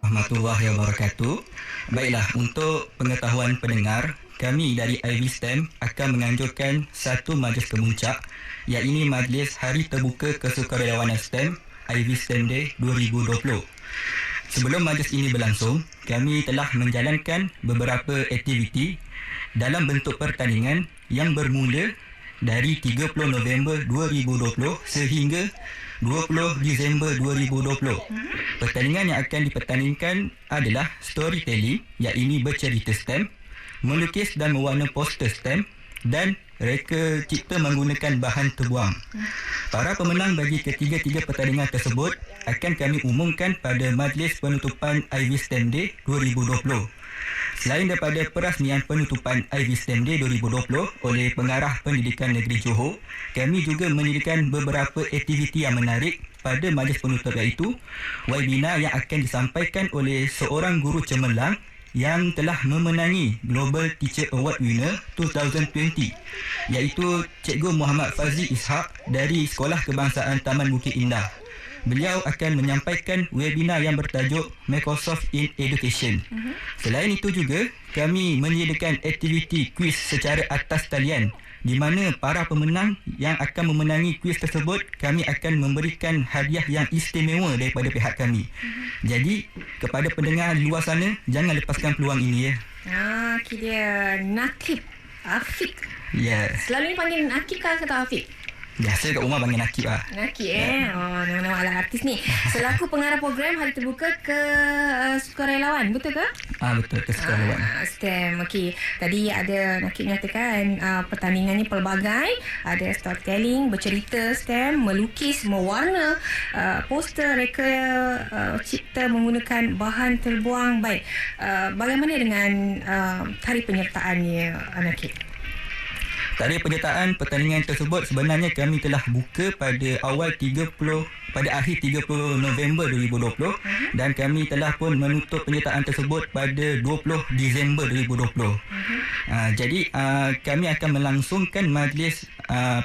warahmatullahi wabarakatuh. Baiklah, untuk pengetahuan pendengar, kami dari Ivy STEM akan menganjurkan satu majlis kemuncak, iaitu Majlis Hari Terbuka Kesukarelawanan STEM Ivy STEM Day 2020. Sebelum majlis ini berlangsung, kami telah menjalankan beberapa aktiviti dalam bentuk pertandingan yang bermula dari 30 November 2020 sehingga 20 Disember 2020. Pertandingan yang akan dipertandingkan adalah storytelling, iaitu bercerita STEM, melukis dan mewarna poster STEM, dan reka cipta menggunakan bahan terbuang. Para pemenang bagi ketiga-tiga pertandingan tersebut akan kami umumkan pada majlis penutupan Ivy STEM Day 2020. Selain daripada perasmian penutupan Ivy STEM Day 2020 oleh Pengarah Pendidikan Negeri Johor, kami juga menyediakan beberapa aktiviti yang menarik pada majlis penutup, iaitu webinar yang akan disampaikan oleh seorang guru cemerlang yang telah memenangi Global Teacher Award Winner 2020, iaitu Cikgu Muhammad Fazli Ishak dari Sekolah Kebangsaan Taman Bukit Indah. Beliau akan menyampaikan webinar yang bertajuk Microsoft in Education. Selain itu juga, kami menyediakan aktiviti kuis secara atas talian, di mana para pemenang yang akan memenangi kuis tersebut, kami akan memberikan hadiah yang istimewa daripada pihak kami. Jadi, kepada pendengar di luar sana, jangan lepaskan peluang ini ya. Dia Nakib Afiq. Ya. Selalu ni panggil Nakib ke atau Afiq? Biasa kat rumah panggil Nakib lah. Nakib nama-nama ala artis ni. Selaku pengarah program Hari Terbuka Kesukarelawan, betul ke? Betul, kesukarelawan. STEM, okey. Tadi ada Nakib nyatakan pertandingan ni pelbagai. Ada storytelling, bercerita STEM, melukis, mewarna poster, reka cipta menggunakan bahan terbuang. Baik, bagaimana dengan tarikh penyertaannya, Nakib? Tarikh penyertaan pertandingan tersebut sebenarnya kami telah buka pada akhir 30 November 2020 dan kami telah pun menutup penyertaan tersebut pada 20 Disember 2020. Jadi kami akan melangsungkan majlis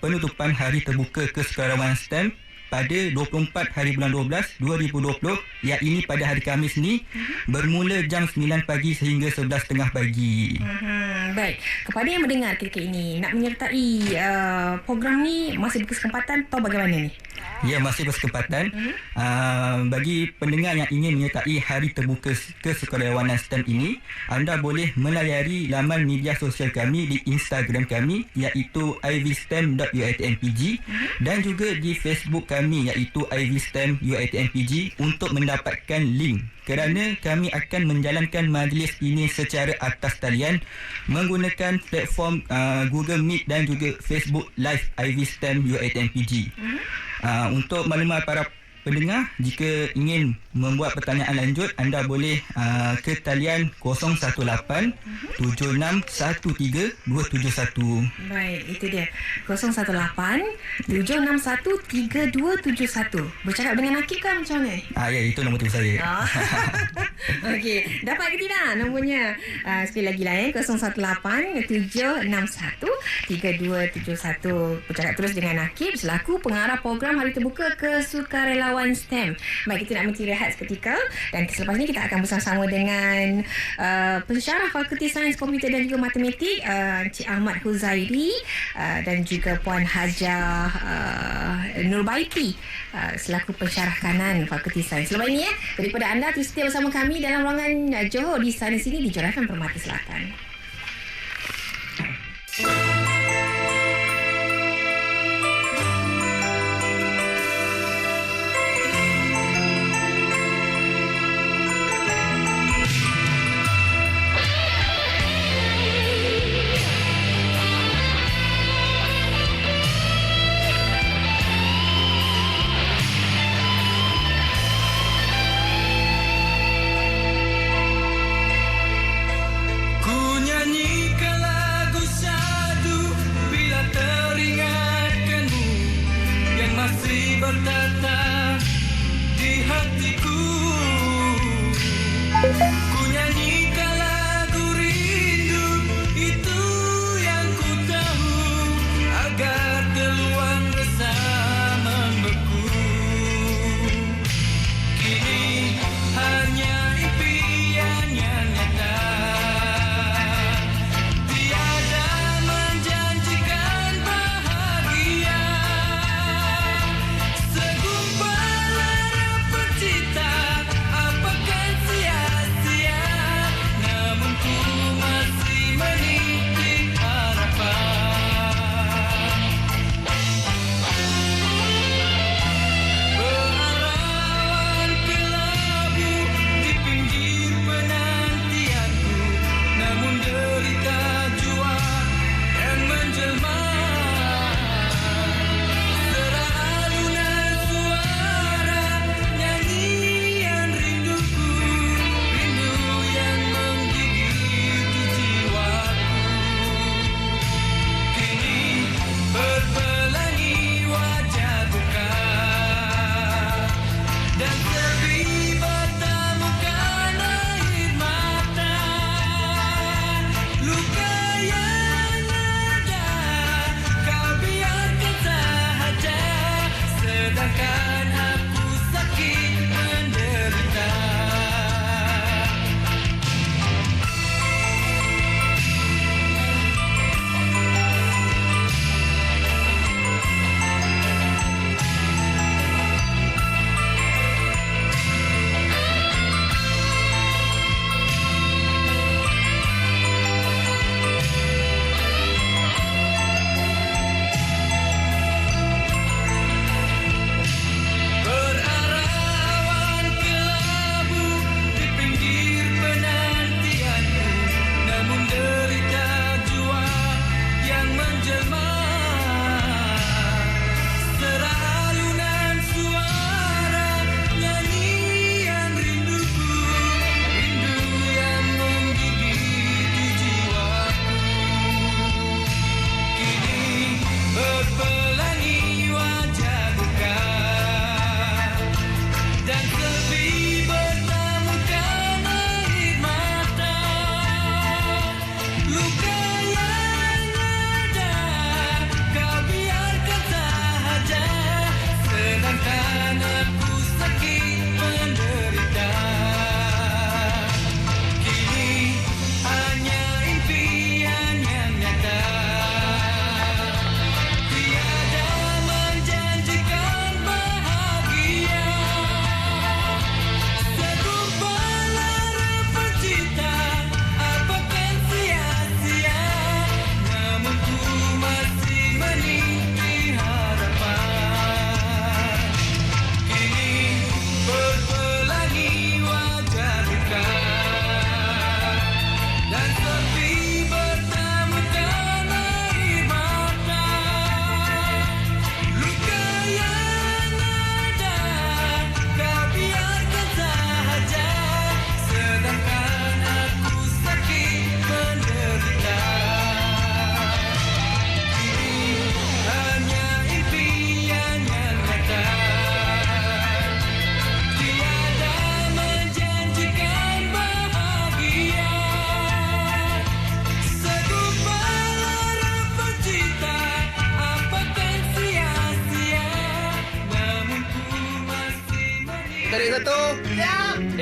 penutupan Hari Terbuka Kesukarelawanan STEM pada 24 hari bulan 12 2020, iaitu pada hari Khamis ni, bermula jam 9 pagi sehingga 11.30 pagi. Baik, kepada yang mendengar ketika ini nak menyertai program ni, masih berkesempatan atau bagaimana ni? Ya, masih berkesempatan. Bagi pendengar yang ingin menyertai Hari Terbuka Kesukarelawanan STEM ini, anda boleh melayari laman media sosial kami di Instagram kami, iaitu ivystem.uitmpg, dan juga di Facebook kami, iaitu ivystem uitmpg, untuk mendapatkan link, kerana kami akan menjalankan majlis ini secara atas talian menggunakan platform Google Meet dan juga Facebook Live Ivystem uitmpg. Untuk maklumat para pendengar, jika ingin membuat pertanyaan lanjut, anda boleh ke talian 018 7613 271. Baik, itu dia. 018 761 3271. Bercakap dengan Nakib kan macam mana? Ya, itu nombor telefon saya. Okey, dapat ke tidak nombornya? Sekali lagi lah 018 761 3271. Bercakap terus dengan Nakib selaku pengarah program Hari Terbuka Kesukarelawan STEM. Baik, kita nak berhenti rehat seketika dan selepas ini kita akan bersama-sama dengan pensyarah Fakulti Sains Komputer dan juga Matematik, Encik Ahmad Huzairi, dan juga Puan Hajah Nurbaiti selaku pensyarah kanan Fakulti Sains. Selepas ini daripada anda terus setia bersama kami dalam ruangan Johor di sana sini di Johor FM Permata Selatan. Hanya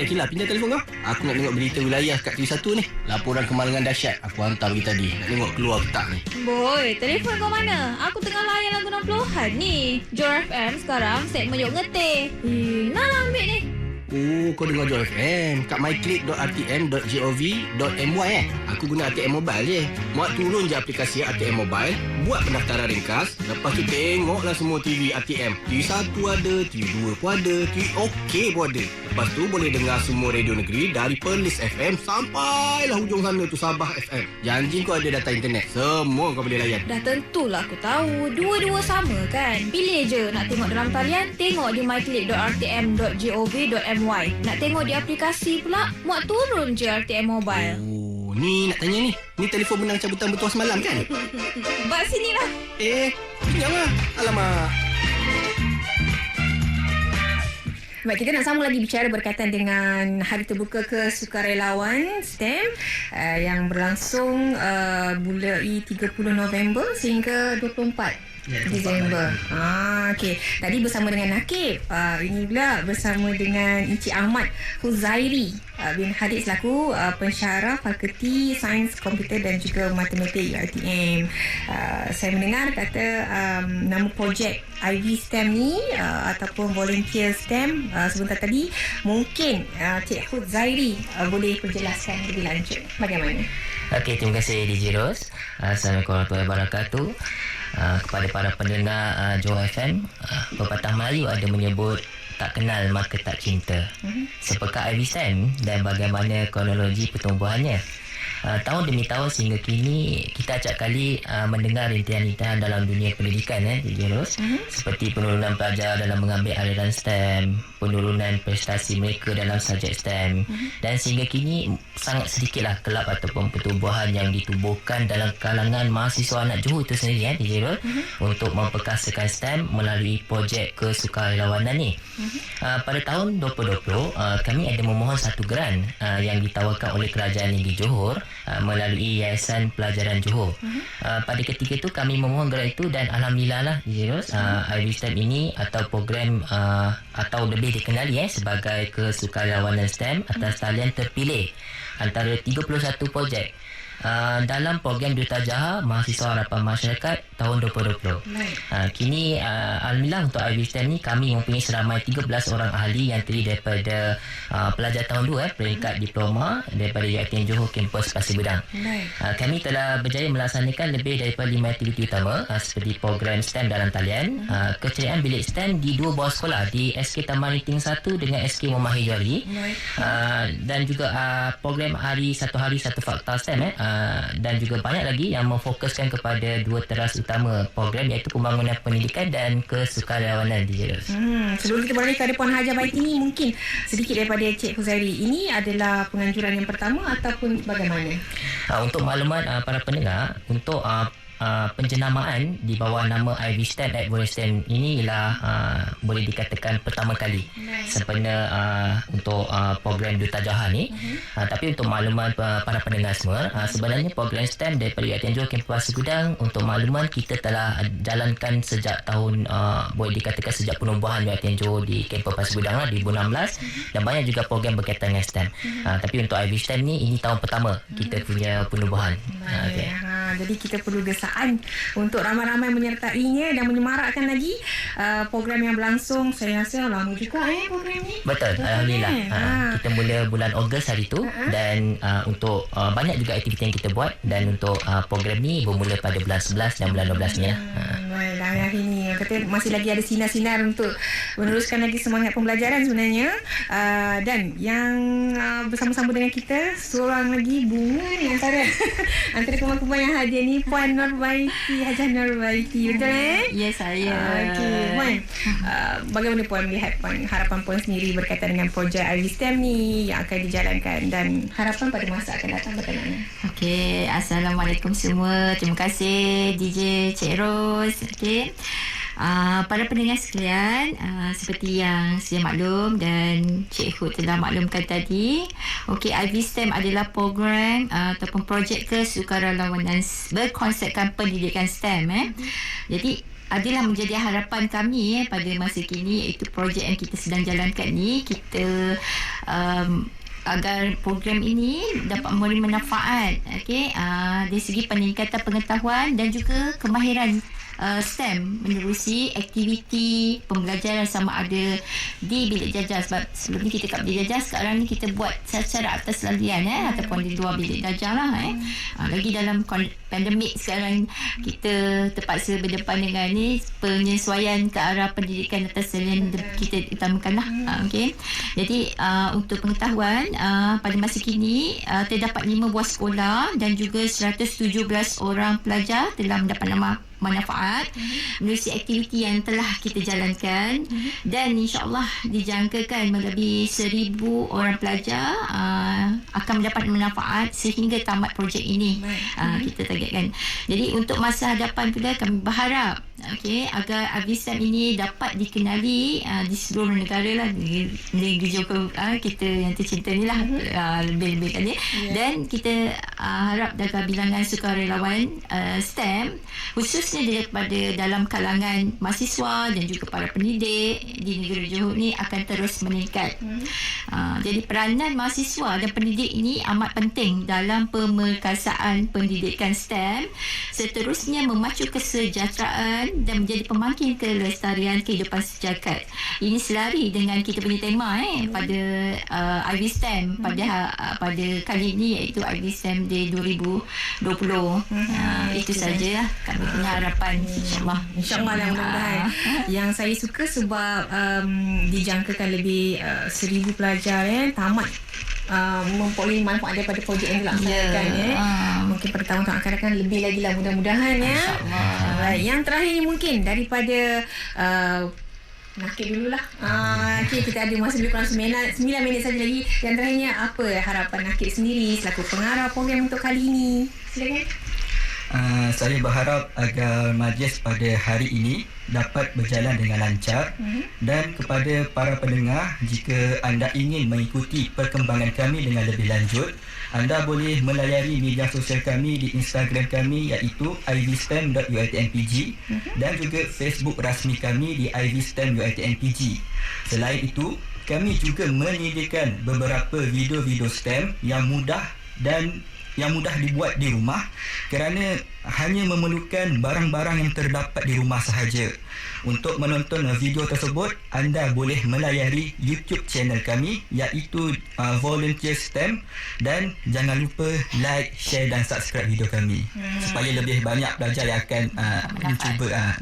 Kilah, pindah telefon kau. Aku nak tengok berita wilayah kat TV1 ni. Laporan kemalangan dahsyat. Aku hantar bagi tadi. Nak tengok keluar ke tak ni. Boy, telefon kau mana? Aku tengah layan lagu 60-an ni. Jor FM sekarang segmen Yok Ngeteh. Nak lah ambil ni. Oh, kau dengar Jor FM kat myclick.rtm.gov.my Aku guna ATM mobile je. Muat turun je aplikasi ATM mobile, buat pendaftaran ringkas, lepas tu tengoklah semua TV ATM. TV1 ada, TV2 pun ada, TV OK pun ada. Lepas tu boleh dengar semua radio negeri dari Perlis FM sampailah hujung sana tu Sabah FM. Janji kau ada data internet, semua kau boleh layan. Dah tentulah aku tahu. Dua-dua sama kan? Pilih je nak tengok dalam talian, tengok di myclick.rtm.gov.my. Nak tengok di aplikasi pula, muat turun je RTM Mobile. Oh, ni nak tanya ni. Ni telefon menang cabutan bertuah semalam kan? Bak sini lah. Pinjamlah. Alamak. Baik, kita nak sambung lagi bicara berkaitan dengan Hari Terbuka Kesukarelawan STEM yang berlangsung mulai 30 November sehingga 24 Disember. Okey. Tadi bersama dengan Nakib. Ini pula bersama dengan Encik Ahmad Huzairi bin Hadid selaku pensyarah Fakulti Sains Komputer dan juga Matematik UiTM. Saya mendengar kata nama projek IV STEM ni ataupun volunteer STEM sebentar tadi, mungkin Cik Huzairi boleh perjelaskan lebih lanjut bagaimana. Okey, terima kasih DJ Ros. Assalamualaikum warahmatullahi wabarakatuh. Kepada para pendengar Johor FM, pepatah Melayu ada menyebut tak kenal maka tak cinta. Sepekat IV STEM dan bagaimana kronologi pertumbuhannya. Tahun demi tahun sehingga kini kita acap kali mendengar rintihan-rintihan dalam dunia pendidikan seperti penurunan pelajar dalam mengambil aliran STEM, penurunan prestasi mereka dalam subjek STEM, dan sehingga kini sangat sedikitlah kelab ataupun pertubuhan yang ditubuhkan dalam kalangan mahasiswa anak Johor itu sendiri untuk memperkasakan STEM melalui projek kesukarelawanan ni. Pada tahun 2020 kami ada memohon satu grant yang ditawarkan oleh Kerajaan Negeri Johor melalui Yayasan Pelajaran Johor. Pada ketika itu kami memohon grant itu dan alhamdulillah lah IV STEM ini atau program atau lebih dikenali sebagai kesukarelawanan STEM atas talian terpilih antara 31 projek dalam program Duta Jaha Mahasiswa Harapan Masyarakat tahun 2020. Kini alhamdulillah untuk IV STEM ni kami mempunyai seramai 13 orang ahli yang terdiri daripada pelajar tahun 2 peringkat diploma daripada UiTM Johor kampus Pasir Gudang. Kami telah berjaya melaksanakan lebih daripada 5 aktiviti utama seperti program STEM dalam talian, keceriaan bilik STEM di 2 buah sekolah di SK Taman Riting 1 dengan SK Muhammad Hijari, dan juga program satu hari satu fakta STEM dan juga banyak lagi yang memfokuskan kepada 2 teras utama program iaitu pembangunan pendidikan dan kesukarelawanan di Jeros. Sebelum kita beralih kepada Puan Hajar Baiti ni, mungkin sedikit daripada Cik Huzairi, ini adalah penganjuran yang pertama ataupun bagaimana? Untuk maklumat para pendengar, untuk penjenamaan di bawah nama IV STEM at Volunteer ini ialah boleh dikatakan pertama kali sempena untuk program Duta Jaha ni. Tapi untuk makluman para pendengar semua, sebenarnya program STEM daripada UiTM Johor kampus Pasir Gudang, untuk makluman kita telah jalankan sejak tahun boleh dikatakan sejak penubuhan UiTM Johor di kampus Pasir Gudang 2016, dan banyak juga program berkaitan dengan STEM. Tapi untuk IV STEM ni, ini tahun pertama kita punya penubuhan. Jadi kita perlu gesaan untuk ramai-ramai menyertainya dan menyemarakkan lagi program yang berlangsung. Saya rasa lama juga program ni. Betul, alhamdulillah. Kita mula bulan Ogos hari tu, dan untuk banyak juga aktiviti yang kita buat, dan untuk program ni bermula pada bulan 11 dan bulan 12 ni. Baiklah, hari ni kata masih lagi ada sinar-sinar untuk meneruskan lagi semangat pembelajaran sebenarnya. Dan yang bersama-sama dengan kita seorang lagi bunga ni antara kumpulan yang hadir ni, Puan Nurbaiti, Hajah Nurbaiti, betul Ya, saya. Okey, Puan, bagaimana Puan melihat harapan Puan sendiri berkaitan dengan projek IV STEM ni yang akan dijalankan, dan harapan pada masa akan datang bagaimana? Okey, Assalamualaikum semua. Terima kasih DJ Cik Ros. Okey. Para pendengar sekalian, seperti yang saya maklum dan Cik Hud telah maklumkan tadi, okey, IV STEM adalah program ataupun projek kesukarelawanan berkonsepkan pendidikan STEM. Jadi adalah menjadi harapan kami pada masa kini, iaitu projek yang kita sedang jalankan ni. Kita agar program ini dapat memberi manfaat, dari segi peningkatan pengetahuan dan juga kemahiran STEM menerusi aktiviti pembelajaran sama ada di bilik jajar. Sebab sebelum ni kita kat bilik jajar, sekarang ni kita buat secara atas lalian ataupun di luar bilik jajar lah. Lagi dalam pandemik sekarang, kita terpaksa berdepan dengan ni penyesuaian ke arah pendidikan atas lalian kita utamakan lah. Jadi untuk pengetahuan, pada masa kini terdapat 5 buah sekolah dan juga 117 orang pelajar telah mendapat manfaat melalui aktiviti yang telah kita jalankan, dan insyaAllah dijangkakan melebihi 1,000 orang pelajar akan mendapat manfaat sehingga tamat projek ini. Kita targetkan. Jadi untuk masa hadapan pula, kami berharap agar IVSTEM ini dapat dikenali di seluruh negara lah, di negeri Johor kita yang tercinta ni lah, lebih-lebih kali. Dan kita harap agar bilangan sukarelawan STEM khususnya daripada dalam kalangan mahasiswa dan juga para pendidik di negeri Johor ni akan terus meningkat. Jadi peranan mahasiswa dan pendidik ini amat penting dalam pemerkasaan pendidikan STEM, seterusnya memacu kesejahteraan dan menjadi pemangkin kelestarian kehidupan sejagat. Ini selari dengan kita punya tema pada IVSTEM pada kali ini, iaitu IVSTEM Day 2020. Itu saja kami punya harapan, insyaAllah. InsyaAllah lah, mudah-mudahan. Yang saya suka sebab dijangkakan lebih 1,000 pelajar tamat memperoleh manfaat daripada projek yang dilaksanakan. Mungkin pada tahun-tahun akan akan lebih lagi lah, mudah-mudahan yang terakhir ni mungkin daripada Nakib dululah. Kita ada masa lebih kurang 9 minit saja lagi. Yang terakhirnya, apa harapan Nakib sendiri selaku pengarah program untuk kali ini? Silakan. Saya berharap agar majlis pada hari ini dapat berjalan dengan lancar, dan kepada para pendengar, jika anda ingin mengikuti perkembangan kami dengan lebih lanjut, anda boleh melayari media sosial kami di Instagram kami, iaitu ivstem.uitmpg, dan juga Facebook rasmi kami di ivstem.uitmpg. Selain itu, kami juga menyediakan beberapa video-video STEM yang mudah dibuat di rumah, kerana hanya memerlukan barang-barang yang terdapat di rumah sahaja. Untuk menonton video tersebut, anda boleh melayari YouTube channel kami, iaitu Volunteer STEM, dan jangan lupa like, share dan subscribe video kami supaya lebih banyak pelajar yang akan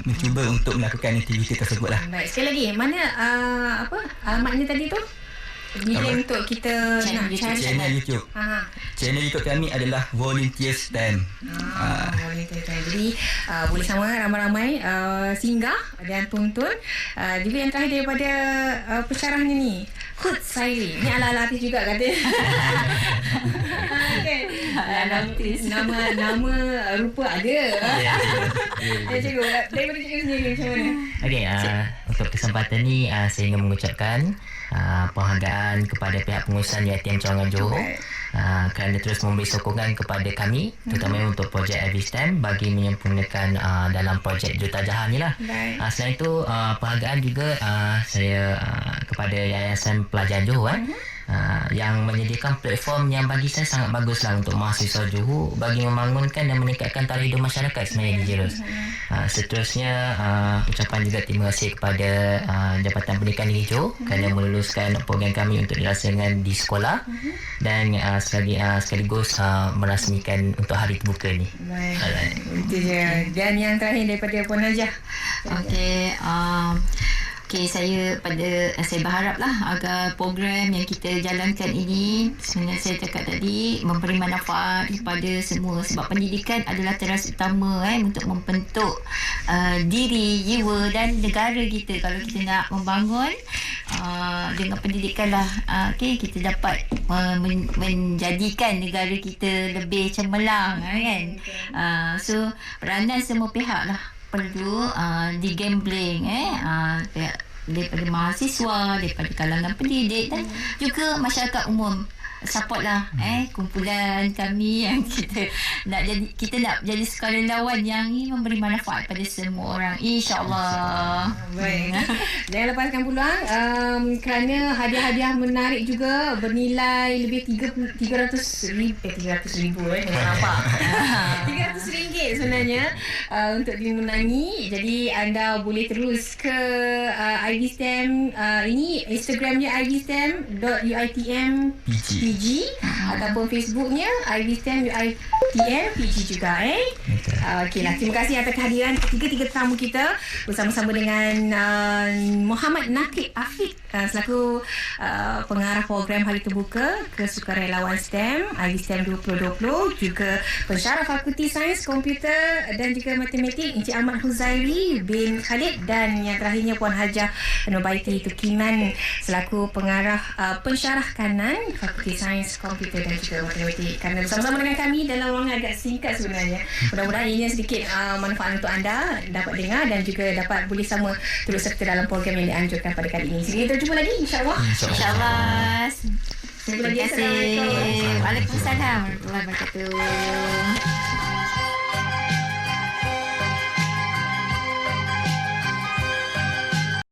mencuba untuk melakukan aktiviti tersebut lah. Baik, sekali lagi, mana alamatnya tadi tu? Bila untuk kita channel YouTube. Channel YouTube kami adalah Volunteer STEM. Volunteer STEM. Jadi boleh sama ramai-ramai singgah dan tonton. Juga yang terakhir daripada pensyarah ni, Hud Sairi. Ni ala-ala artis juga kata. Nama rupa ada. Cikgu, daripada cikgu sendiri macam mana? Untuk kesempatan ni, saya ingin mengucapkan penghargaan kepada pihak pengurusan YTM Cawangan Johor kerana terus memberi sokongan kepada kami, terutamanya untuk projek IVSTEM bagi menyempurnakan dalam projek Jurutarjah ni lah. Selain itu, penghargaan juga saya kepada Yayasan Pelajar Johor yang menyediakan platform yang bagi saya sangat bagus lah untuk mahasiswa Johor bagi membangunkan dan meningkatkan tarikh hidup masyarakat sebenarnya di Jeros. Seterusnya, ucapan juga terima kasih kepada Jabatan Pendidikan Negeri Johor kerana meluluskan program kami untuk dilaksanakan di sekolah, dan sekaligus merasmikan untuk hari terbuka ni. Itu je. Dan yang terakhir daripada Puan Najah. Saya berharaplah agar program yang kita jalankan ini, sebenarnya saya cakap tadi, memberi manfaat kepada semua, sebab pendidikan adalah teras utama untuk membentuk diri, jiwa dan negara kita. Kalau kita nak membangun dengan pendidikan lah, kita dapat menjadikan negara kita lebih cemerlang kan. So peranan semua pihak lah perlu digambling daripada mahasiswa, daripada kalangan pendidik dan juga masyarakat umum support lah kumpulan kami yang kita nak jadi sukarelawan yang memberi manfaat pada semua orang, insya-Allah. Baik. Jangan lepaskan peluang kerana hadiah-hadiah menarik juga bernilai lebih 300,000 nampak. RM300 sebenarnya untuk dimenangi. Jadi anda boleh terus ke IVSTEM ini Instagramnya ivstem.uitm.pg ataupun Facebooknya IVSTEM UiTM PG juga Okeylah, terima kasih atas kehadiran tiga tetamu kita bersama-sama dengan Muhammad Nakib Afiq selaku pengarah program Hari Terbuka Kesukarelawan STEM IVSTEM 2020, juga pensyarah Fakulti Sains Komputer dan juga Matematik Encik Ahmad Huzairi bin Khalid, dan yang terakhirnya Puan Hajah Nubaiti Tukiman selaku pengarah pensyarah kanan Fakulti Sains Komputer dan juga Matematik. Kerana bersama-sama dengan kami dalam ruangan agak singkat sebenarnya. Mudah-mudahan ini sedikit manfaat untuk anda dapat dengar dan juga dapat boleh sama turut serta dalam program yang dianjurkan pada kali ini. Sehingga kita jumpa lagi insya-Allah. InsyaAllah. Terima kasih. Waalaikumsalam warahmatullahi wabarakatuh.